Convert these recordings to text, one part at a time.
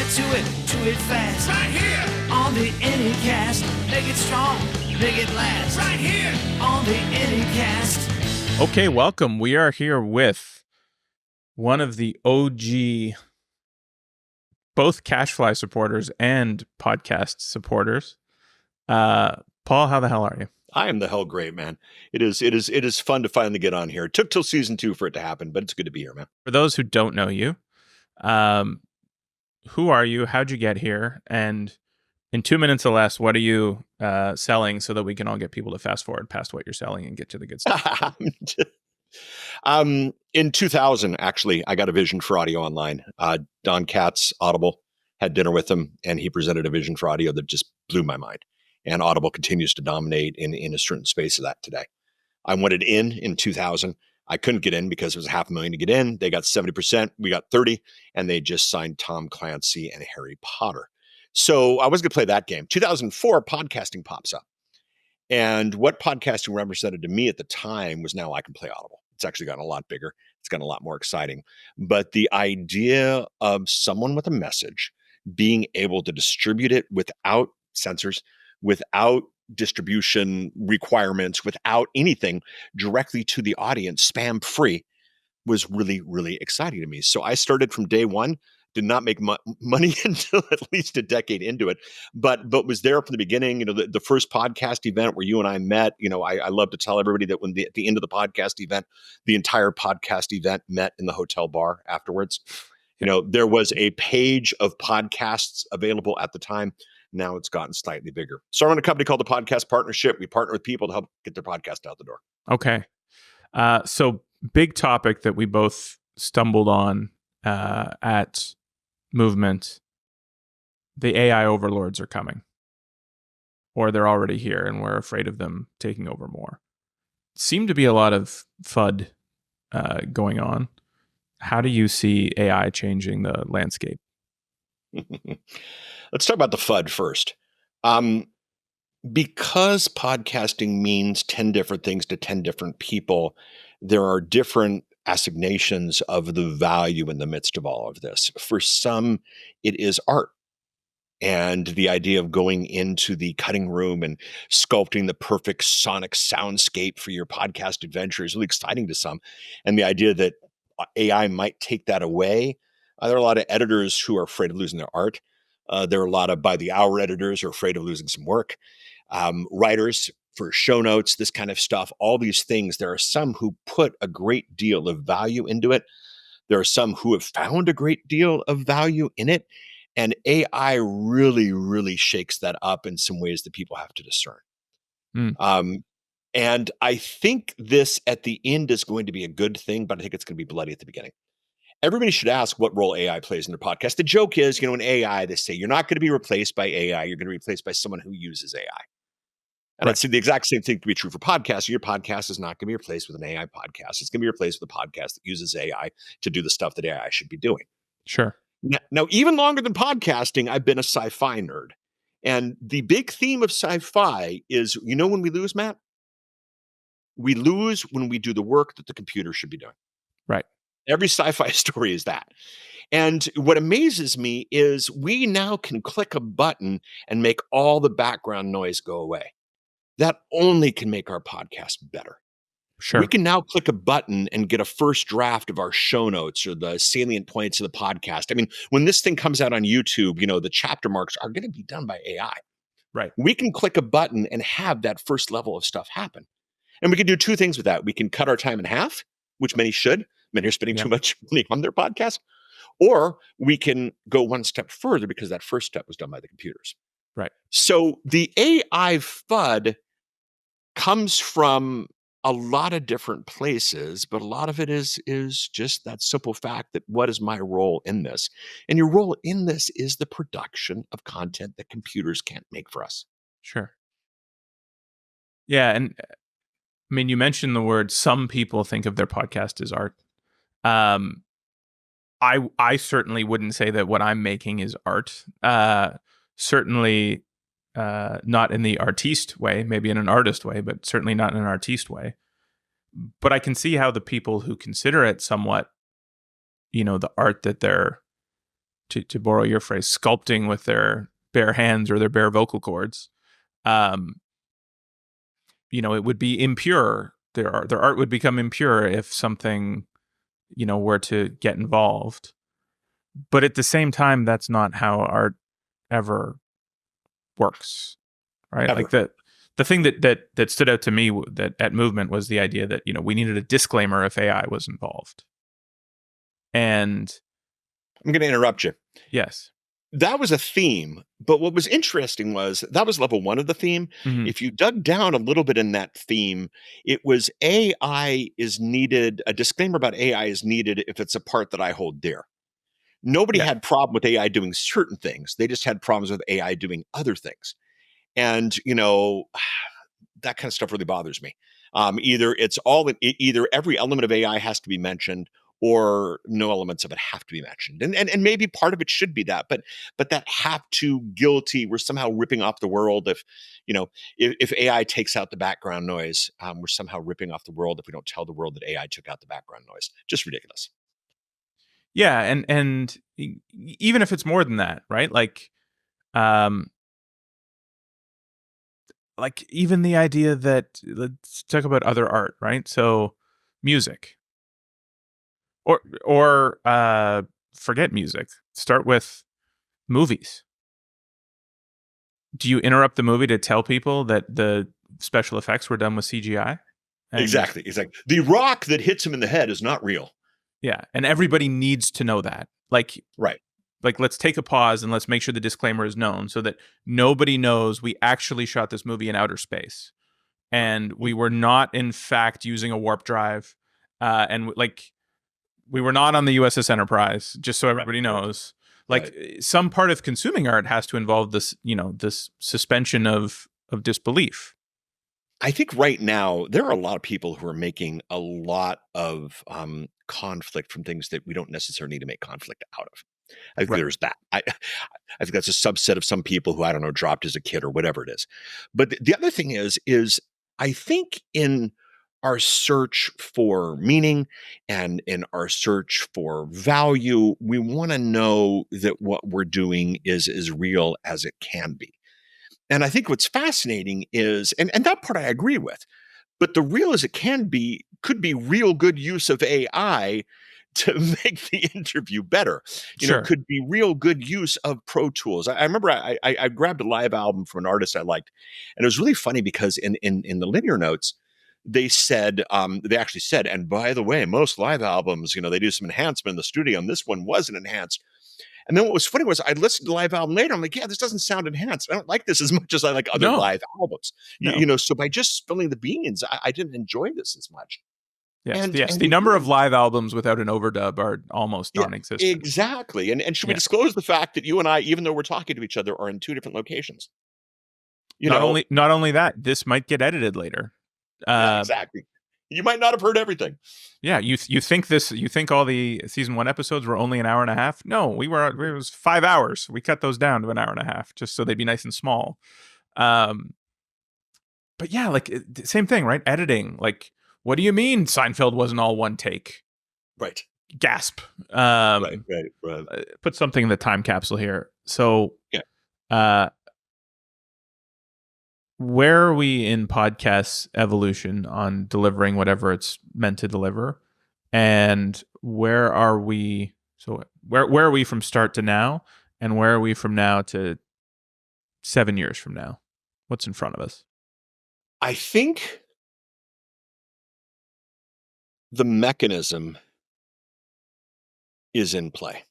to it fast. Right here on the Anycast. Make it strong, make it last. Right here on the Anycast. Okay, welcome. We are here with one of the OG, both Cashfly supporters and podcast supporters. Paul, how the hell are you? I am the hell great, man. It is fun to finally get on here. It took till season 2 for it to happen, but it's good to be here, man. For those who don't know you, who are you? How'd you get here? And in 2 minutes or less, what are you selling so that we can all get people to fast forward past what you're selling and get to the good stuff? In 2000, actually, I got a vision for audio online. Don Katz, Audible, had dinner with him, and he presented a vision for audio that just blew my mind. And Audible continues to dominate in a certain space of that today. I wanted in 2000. I couldn't get in because it was $500,000 to get in. They got 70%. We got 30%. And they just signed Tom Clancy and Harry Potter. So I was going to play that game. 2004, podcasting pops up. And what podcasting represented to me at the time was now I can play Audible. It's actually gotten a lot bigger. It's gotten a lot more exciting. But the idea of someone with a message being able to distribute it without censors, without distribution requirements, without anything, directly to the audience, spam free, was really, really exciting to me. So I started from day one, did not make money until at least a decade into it, but was there from the beginning. You know, the first podcast event where you and I met, you know, I love to tell everybody that when at the end of the podcast event, the entire podcast event met in the hotel bar afterwards. You know, there was a page of podcasts available at the time. Now it's gotten slightly bigger. So I run a company called the Podcast Partnership. We partner with people to help get their podcast out the door. Okay. So big topic that we both stumbled on at Movement. The AI overlords are coming. Or they're already here and we're afraid of them taking over more. Seemed to be a lot of FUD going on. How do you see AI changing the landscape? Let's talk about the FUD first. Because podcasting means 10 different things to 10 different people, there are different assignations of the value in the midst of all of this. For some, it is art. And the idea of going into the cutting room and sculpting the perfect sonic soundscape for your podcast adventure is really exciting to some. And the idea that AI might take that away. There are a lot of editors who are afraid of losing their art. There are a lot of by-the-hour editors who are afraid of losing some work. Writers for show notes, this kind of stuff, all these things. There are some who put a great deal of value into it. There are some who have found a great deal of value in it. And AI really, really shakes that up in some ways that people have to discern. And I think this at the end is going to be a good thing, but I think it's going to be bloody at the beginning. Everybody should ask what role AI plays in their podcast. The joke is, you know, in AI, they say you're not going to be replaced by AI. You're going to be replaced by someone who uses AI. And Right. I'd say the exact same thing to be true for podcasts. Your podcast is not going to be replaced with an AI podcast. It's going to be replaced with a podcast that uses AI to do the stuff that AI should be doing. Sure. Now, even longer than podcasting, I've been a sci-fi nerd. And the big theme of sci-fi is, you know, when we lose, Matt? We lose when we do the work that the computer should be doing. Right. Every sci-fi story is that. And what amazes me is we now can click a button and make all the background noise go away. That only can make our podcast better. Sure. We can now click a button and get a first draft of our show notes or the salient points of the podcast. I mean, when this thing comes out on YouTube, you know, the chapter marks are going to be done by AI. Right. We can click a button and have that first level of stuff happen. And we can do two things with that. We can cut our time in half, which many should. Many are spending too much money on their podcast. Or we can go one step further because that first step was done by the computers. Right. So the AI FUD comes from a lot of different places, but a lot of it is just that simple fact that what is my role in this? And your role in this is the production of content that computers can't make for us. Sure. Yeah. And I mean, you mentioned the word, some people think of their podcast as art. I certainly wouldn't say that what I'm making is art. Certainly not in the artiste way, maybe in an artist way, but certainly not in an artiste way. But I can see how the people who consider it somewhat, you know, the art that they're to borrow your phrase, sculpting with their bare hands or their bare vocal cords, it would be impure. Their art would become impure if something, were to get involved. But at the same time, that's not how art ever works, right? Ever. Like the thing that stood out to me that at Movement was the idea that we needed a disclaimer if AI was involved. And I'm going to interrupt you. yes, That was a theme, but what was interesting was that was level 1 of the theme. mm-hmm. If you dug down a little bit in that theme, it was AI is needed. A disclaimer about AI is needed if it's a part that I hold dear. Nobody had problem with AI doing certain things. They just had problems with AI doing other things. And, that kind of stuff really bothers me. Either every element of AI has to be mentioned, or no elements of it have to be mentioned. And maybe part of it should be that, but that have to guilty, we're somehow ripping off the world if AI takes out the background noise, we're somehow ripping off the world if we don't tell the world that AI took out the background noise. Just ridiculous. Yeah, and even if it's more than that, right? Like even the idea that, let's talk about other art, right? So music. Or forget music. Start with movies. Do you interrupt the movie to tell people that the special effects were done with CGI? Exactly. The rock that hits him in the head is not real. Yeah, and everybody needs to know that. Right. Like, let's take a pause and let's make sure the disclaimer is known so that nobody knows we actually shot this movie in outer space, and we were not, in fact, using a warp drive, and we were not on the USS Enterprise, just so everybody knows. Some part of consuming art has to involve this, this suspension of disbelief. I think right now there are a lot of people who are making a lot of conflict from things that we don't necessarily need to make conflict out of. I think there's that. I think that's a subset of some people who, I don't know, dropped as a kid or whatever it is. But the other thing is I think in our search for meaning and in our search for value, we want to know that what we're doing is as real as it can be. And I think what's fascinating is, and that part I agree with, but the real as it can be could be real good use of AI to make the interview better. Could be real good use of Pro Tools. I remember I grabbed a live album from an artist I liked, and it was really funny because in the liner notes, they actually said, and by the way, most live albums, they do some enhancement in the studio, and this one wasn't enhanced. And then what was funny was I listened to the live album later. I'm like, yeah, this doesn't sound enhanced. I don't like this as much as I like other live albums. No. So by just spilling the beans, I didn't enjoy this as much. Yes, the number of live albums without an overdub are almost non-existent. Exactly. And should we disclose the fact that you and I, even though we're talking to each other, are in 2 different locations? Not only that, this might get edited later. Exactly. You might not have heard everything. Yeah, you think all the season 1 episodes were only an hour and a half? No, it was 5 hours. We cut those down to an hour and a half just so they'd be nice and small. But yeah, same thing, right? Editing. What do you mean Seinfeld wasn't all one take? Right. Gasp. Right. Put something in the time capsule here. So, where are we in podcast evolution on delivering whatever it's meant to deliver? And where are we? So where are we from start to now? And where are we from now to 7 years from now? What's in front of us? I think the mechanism is in play.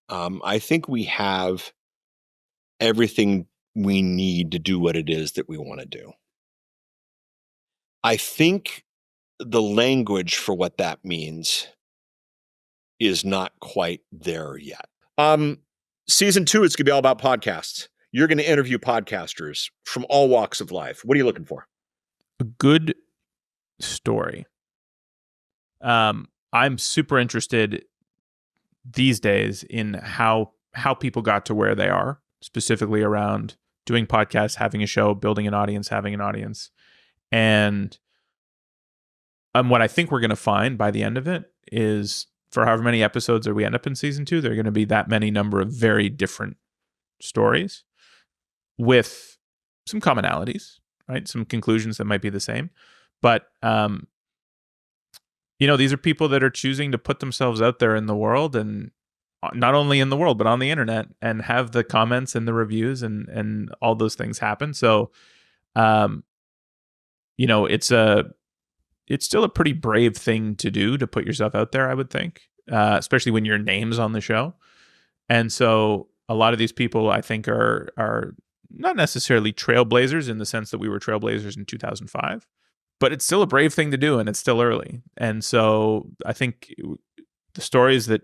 I think we have everything we need to do what it is that we want to do. I think the language for what that means is not quite there yet. Season 2, it's going to be all about podcasts. You're going to interview podcasters from all walks of life. What are you looking for? A good story. I'm super interested these days in how people got to where they are, specifically around doing podcasts, having a show, building an audience, having an audience. And what I think we're going to find by the end of it is for however many episodes that we end up in season 2, there are going to be that many number of very different stories with some commonalities, right? Some conclusions that might be the same. But, these are people that are choosing to put themselves out there in the world, and not only in the world, but on the internet, and have the comments and the reviews and all those things happen. So, it's still a pretty brave thing to do, to put yourself out there, I would think, especially when your name's on the show. And so a lot of these people, I think, are not necessarily trailblazers in the sense that we were trailblazers in 2005, but it's still a brave thing to do, and it's still early. And so I think the stories that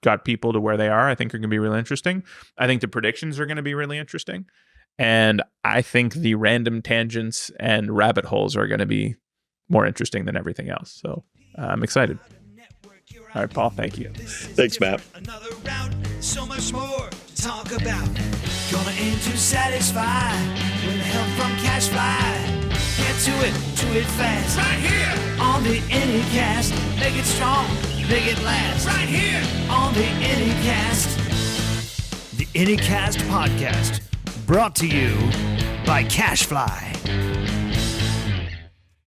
got people to where they are, I think, are going to be really interesting. I think the predictions are going to be really interesting. And I think the random tangents and rabbit holes are going to be more interesting than everything else. So I'm excited. All right, Paul, thank you. Thanks, Matt. Another round, so much more to talk about. Gonna aim to satisfy with help from CashFly. Get to it fast. Right here on the Anycast. Make it strong, make it last. Right here on the Anycast. The Anycast podcast, brought to you by CashFly.